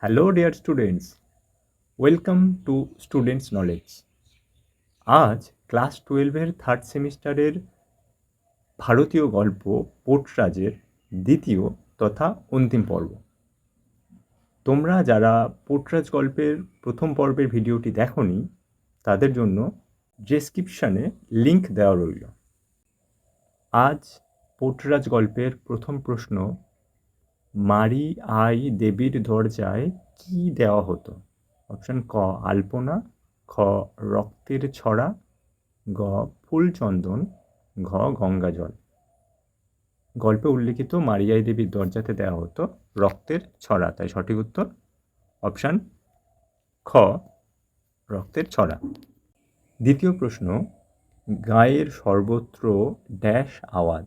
Hello dear students, welcome to students knowledge. আজ class 12-এর third সেমিস্টারের ভারতীয় গল্প পোর্টরাজের দ্বিতীয় তথা অন্তিম পর্ব। তোমরা যারা পোর্টরাজ গল্পের প্রথম পর্বের ভিডিওটি দেখোনি তাদের জন্য ডেসক্রিপশানে লিংক দেওয়া রইল। আজ পোর্টরাজ গল্পের প্রথম প্রশ্ন, মারি আই দেবীর দরজায় কি দেওয়া হতো? অপশান ক আলপনা, খ রক্তের ছড়া, গ ফুল চন্দন, ঘ গঙ্গা জল। গল্পে উল্লিখিত মারিয়াই দেবীর দরজাতে দেওয়া হতো রক্তের ছড়া, তাই সঠিক উত্তর অপশান খ রক্তের ছড়া। দ্বিতীয় প্রশ্ন, গায়ের সর্বত্র ড্যাশ আওয়াজ?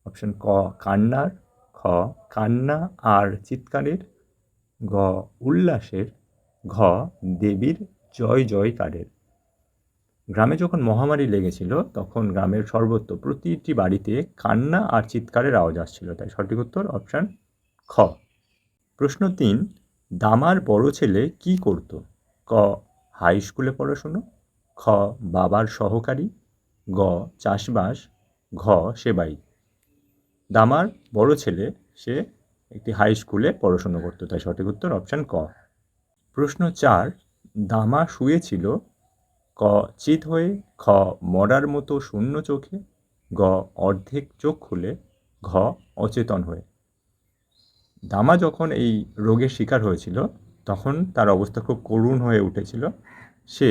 অপশান ক কান্নার, খ কান্না আর চিৎকারের, গ উল্লাসের, ঘ দেবীর জয় জয়কারের। গ্রামে যখন মহামারী লেগেছিল তখন গ্রামের সর্বত্র প্রতিটি বাড়িতে কান্না আর চিৎকারের আওয়াজ আসছিল, তাই সঠিক উত্তর অপশান খ। প্রশ্ন 3, দামার বড় ছেলে কি করত? ক হাই স্কুলে পড়াশুনো, খ বাবার সহকারী, গ চাষবাস, ঘ সেবাই। দামার বড় ছেলে সে একটি হাই স্কুলে পড়াশুনো করতো, তাই সঠিক উত্তর অপশান ক। প্রশ্ন 4, দামা শুয়েছিল ক চিত হয়ে, খ মরার মতো শূন্য চোখে, গ অর্ধেক চোখ খুলে, ঘ অচেতন হয়ে। দামা যখন এই রোগের শিকার হয়েছিল তখন তার অবস্থা খুব করুণ হয়ে উঠেছিল, সে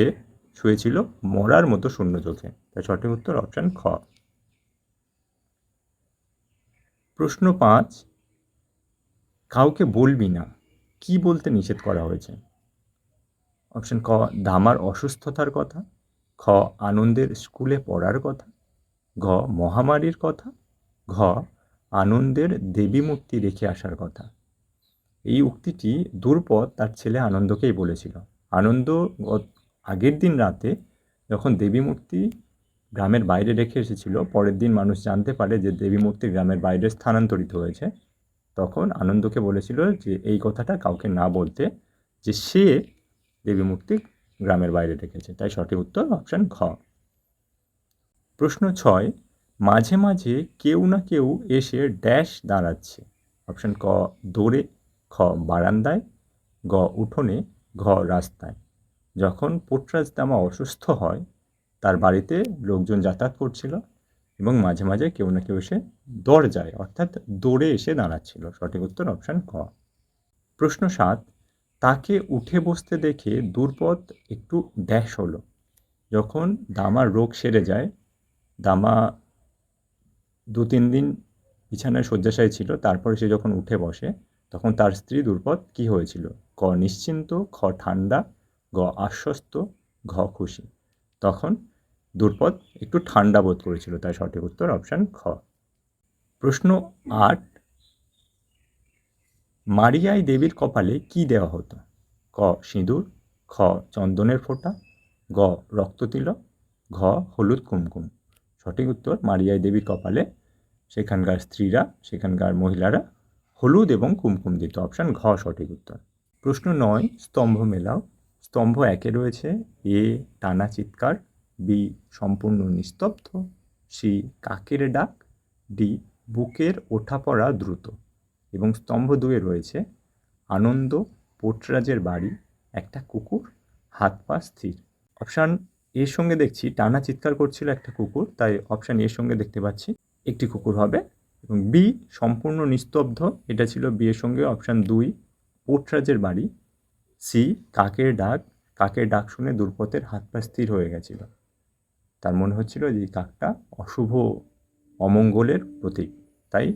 শুয়েছিল মরার মতো শূন্য চোখে, তাই সঠিক উত্তর অপশান খ। প্রশ্ন 5, কাউকে বলবি না কি বলতে নিষেধ করা হয়েছে? অপশান ক দামার অসুস্থতার কথা, খ আনন্দের স্কুলে পড়ার কথা, ঘ মহামারীর কথা, ঘ আনন্দের দেবী মূর্তি রেখে আসার কথা। এই উক্তিটি দ্রুপদ তার ছেলে আনন্দকেই বলেছিল। আনন্দ আগের দিন রাতে যখন দেবী মূর্তি গ্রামের বাইরে রেখে এসেছিল, পরের দিন মানুষ জানতে পারে যে দেবী মূর্তি গ্রামের বাইরে স্থানান্তরিত হয়েছে, তখন আনন্দকে বলেছিল যে এই কথাটা কাউকে না বলতে, যে সে দেবী মূর্তি গ্রামের বাইরে রেখেছে, তাই সঠিক উত্তর অপশান খ। প্রশ্ন 6, মাঝে মাঝে কেউ না কেউ এসে ড্যাশ দাঁড়াচ্ছে? অপশান ক দৌড়ে, খ বারান্দায়, গ উঠোনে, ঘ রাস্তায়। যখন পোর্টরাজ দামা অসুস্থ হয় তার বাড়িতে লোকজন যাতায়াত করছিল এবং মাঝে মাঝে কেউ না কেউ এসে দরজায় অর্থাৎ দৌড়ে এসে দাঁড়াচ্ছিল, সঠিক উত্তর অপশান ক। প্রশ্ন 7, তাকে উঠে বসতে দেখে দ্রুপদ একটু ড্যাশ হলো? যখন দামার রোগ সেরে যায়, দামা 2-3 দিন বিছানায় শয্যাশায়ী ছিল, তারপরে সে যখন উঠে বসে তখন তার স্ত্রী দ্রুপদ কী হয়েছিল? ক নিশ্চিন্ত, খ ঠান্ডা, গ আশ্বস্ত, ঘ খুশি। তখন দ্রুপদ একটু ঠান্ডা বোধ করেছিল, তাই সঠিক উত্তর অপশান খ। প্রশ্ন 8, মারিয়াই দেবীর কপালে কি দেওয়া হতো? ক সিঁদুর, খ চন্দনের ফোঁটা, গ রক্ততিলক, ঘ হলুদ কুমকুম। সঠিক উত্তর মারিয়াই দেবীর কপালে সেখানকার স্ত্রীরা, সেখানকার মহিলারা হলুদ এবং কুমকুম দিত, অপশান ঘ সঠিক উত্তর। প্রশ্ন 9, স্তম্ভ মেলাও। স্তম্ভ 1-এ রয়েছে এ টানা চিৎকার, বি সম্পূর্ণ নিস্তব্ধ, সি কাকের ডাক, ডি বুকের ওঠা পড়া দ্রুত। এবং স্তম্ভ 2-এ রয়েছে আনন্দ, পোর্টরাজের বাড়ি, একটা কুকুর, হাত পা স্থির। অপশান এর সঙ্গে দেখছি টানা চিৎকার করছিল একটা কুকুর, তাই অপশান এর সঙ্গে দেখতে পাচ্ছি একটি কুকুর হবে। এবং বি সম্পূর্ণ নিস্তব্ধ, এটা ছিল বি এর সঙ্গে অপশান 2 পোর্টরাজের বাড়ি। সি কাকের ডাক, কাকের ডাক শুনে দ্রুপদের হাত পা স্থির হয়ে গেছিল, তার মনে হচ্ছিল যে কাকটা অশুভ অমঙ্গলের প্রতীক, তাই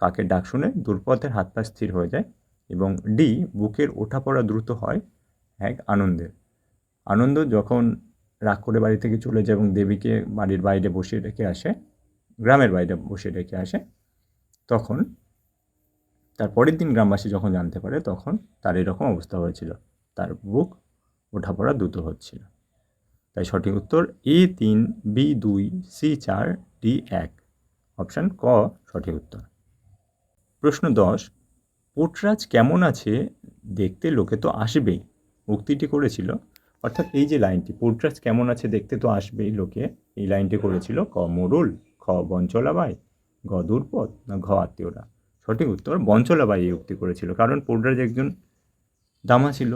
কাকের ডাক শুনে দ্রুপদের হাত পা স্থির হয়ে যায়। এবং ডি বুকের ওঠা পড়া দ্রুত হয় এক আনন্দের। আনন্দ যখন রাগ করে বাড়ি থেকে চলে যায় এবং দেবীকে বাড়ির বাইরে বসিয়ে রেখে আসে, গ্রামের বাইরে বসিয়ে রেখে আসে, তখন তার পরের দিন গ্রামবাসী যখন জানতে পারে তখন তার এরকম অবস্থা হয়েছিল, তার বুক ওঠাপড়া দ্রুত হচ্ছিল, তাই সঠিক উত্তর A3, B2, C4, D1, option ক সঠিক উত্তর। প্রশ্ন 10, পোর্টরাজ কেমন আছে দেখতে লোকে তো আসবেই, উক্তিটি করেছিল, অর্থাৎ এই যে লাইনটি, পোর্টরাজ কেমন আছে দেখতে তো আসবেই লোকে, এই লাইনটি করেছিল ক মোড়ল, খ বঞ্চলাবাই, গ দুর্পদ, না ঘ আত্মীয়রা। সঠিক উত্তর বঞ্চলাবাই এই উক্তি করেছিল, কারণ পোর্টরাজ একজন দামা ছিল,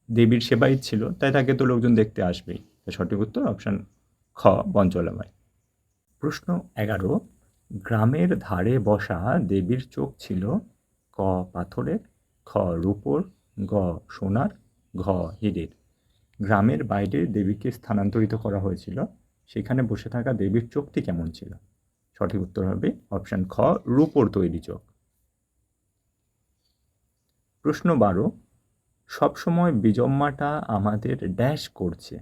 দেবীর সেবায়িত ছিল, তাই তাকে তো লোকজন দেখতে আসবেই। তাই সঠিক উত্তর অপশান খ বঞ্চলাবাই। প্রশ্ন 11, গ্রামের ধারে বসা দেবীর চোখ ছিল ক পাথরের, খ রূপোর, গ সোনার, ঘ হীরের। গ্রামের বাইরে দেবীকে স্থানান্তরিত করা হয়েছিল, সেখানে বসে থাকা দেবীর চোখটি কেমন ছিল? সঠিক উত্তর হবে অপশান খ রূপোর তৈরি চোখ। প্রশ্ন 12, সবসময় বিজম্মাটা আমাদের ড্যাশ করছে,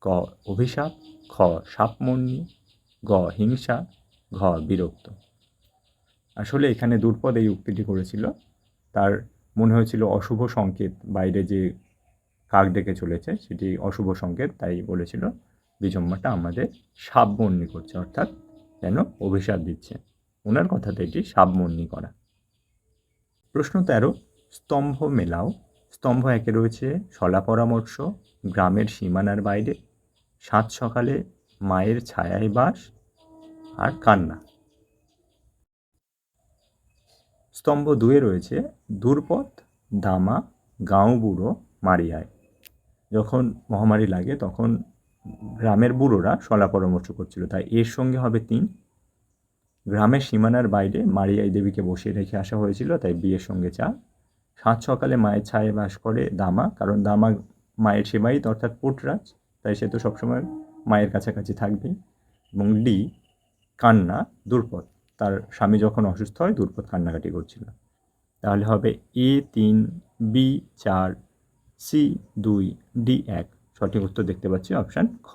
ক অভিশাপ, খ সাপমন্যী, গ হিংসা, ঘ বিরক্ত। আসলে এখানে দুর্পদ এই উক্তিটি করেছিল, তার মনে হয়েছিল অশুভ সংকেত, বাইরে যে কাক ডেকে চলেছে সেটি অশুভ সংকেত, তাই বলেছিল বিজম্মাটা আমাদের সাপমন্যী করছে, অর্থাৎ যেন অভিশাপ দিচ্ছে। ওনার কথাতে এটি সাপমন্যী করা। প্রশ্ন 13, স্তম্ভ মেলাও। স্তম্ভ 1-এ রয়েছে শলা পরামর্শ, গ্রামের সীমানার বাইরে, সাত সকালে, মায়ের ছায়ায় বাস, আর কান্না। স্তম্ভ 2-এ রয়েছে দুর্পদ, দামা, গাঁও বুড়ো, মারিয়ায়। যখন মহামারী লাগে তখন গ্রামের বুড়োরা শলা পরামর্শ করছিল, তাই এর সঙ্গে হবে 3। গ্রামের সীমানার বাইরে মারিয়াই দেবীকে বসিয়ে রেখে আসা হয়েছিল, তাই বিয়ের সঙ্গে 4। সাত সকালে মায়ের ছায়ায় বাস করে দামা, কারণ দামা মায়ের সেবায়িত অর্থাৎ পোর্টরাজ, তাই সে তো সবসময় মায়ের কাছাকাছি থাকবেই। এবং ডি কান্না, দুর্পদ, তার স্বামী যখন অসুস্থ হয় দুর্পদ কান্নাকাটি করছিল। তাহলে হবে এ 3, বি 4, সি 2, ডি 1। সঠিক উত্তর দেখতে পাচ্ছি অপশান খ।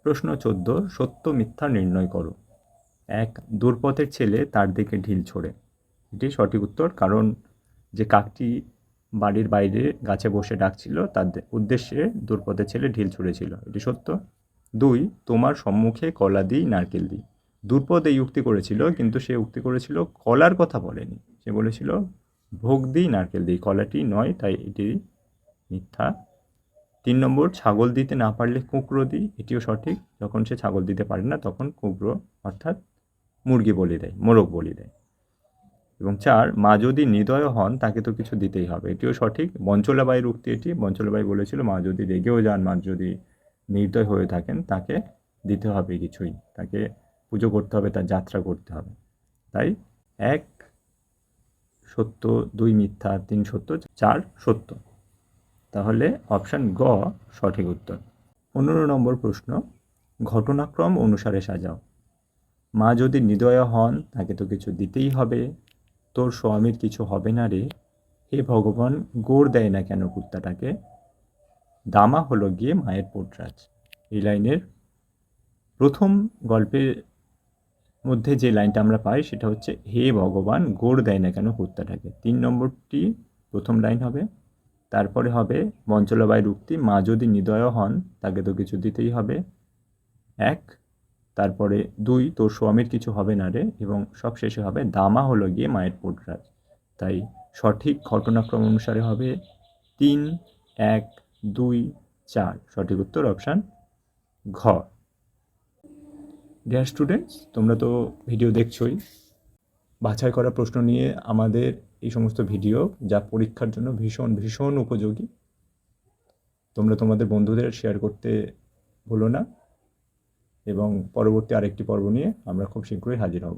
প্রশ্ন 14, সত্য মিথ্যা নির্ণয় করো। 1, দুর্পথের ছেলে তার দিকে ঢিল ছোড়ে। এটি সঠিক উত্তর, কারণ যে কাকটি বাড়ির বাইরে গাছে বসে ডাকছিল তার উদ্দেশ্যে দুর্পথের ছেলে ঢিল ছুঁড়েছিল, এটি সত্য। 2, তোমার সম্মুখে কলা দিই নারকেল দিই। দুর্পদ এই উক্তি করেছিল, কিন্তু সে উক্তি করেছিল কলার কথা বলেনি, সে বলেছিল ভোগ দিই নারকেল দিই, কলাটি নয়, তাই এটি মিথ্যা। 3 নম্বর, ছাগল দিতে না পারলে কুঁকড়ো দিই, এটিও সঠিক, যখন সে ছাগল দিতে পারে না তখন কুঁকড়ো অর্থাৎ মুরগি বলি দেয়, মোরগ বলি দেয়। এবং 4, মা যদি নির্দয় হন তাকে তো কিছু দিতেই হবে, এটিও সঠিক। বঞ্চলাবাইয়ের উক্তি এটি, বঞ্চলাবাই বলেছিল মা যদি রেগেও যান, মা যদি নির্দয় হয়ে থাকেন তাকে দিতে হবে কিছুই, তাকে পুজো করতে হবে, তার যাত্রা করতে হবে। তাই 1 সত্য, 2 মিথ্যা, 3 সত্য, 4 সত্য। তাহলে অপশান গ সঠিক উত্তর। 15 নম্বর প্রশ্ন, ঘটনাক্রম অনুসারে সাজাও। মা যদি নির্দয়া হন তাকে তো কিছু দিতেই হবে, তোর স্বামীর কিছু হবে না রে, হে ভগবান গোড় দেয় না কেন কুত্তাটাকে, দামা হলো গিয়ে মায়ের পোর্টরাজ। এই লাইনের প্রথম গল্পের মধ্যে যে লাইনটা আমরা পাই সেটা হচ্ছে হে ভগবান গোড় দেয় না কেন কুত্তাটাকে। 3 নম্বরটি প্রথম লাইন হবে, তারপরে হবে বঞ্চলাবাইয়ের উক্তি, মা যদি নির্দয় হন তাকে তো কিছু দিতেই হবে 1, তারপরে 2, তোর স্বামীর কিছু হবে না রে, এবং সবশেষে হবে দামা হলো গিয়ে মায়ের পোর্টরাজ। তাই সঠিক ঘটনাক্রম অনুসারে হবে 3, 1, 2, 4। সঠিক উত্তর অপশান ঘ। ডিয়ার স্টুডেন্টস, তোমরা তো ভিডিও দেখছোই, বাছাই করা প্রশ্ন নিয়ে আমাদের এই সমস্ত ভিডিও, যা পরীক্ষার জন্য ভীষণ ভীষণ উপযোগী। তোমরা তোমাদের বন্ধুদের শেয়ার করতে ভুলো না, এবং পরবর্তী আরেকটি পর্ব নিয়ে আমরা খুব শীঘ্রই হাজির হব।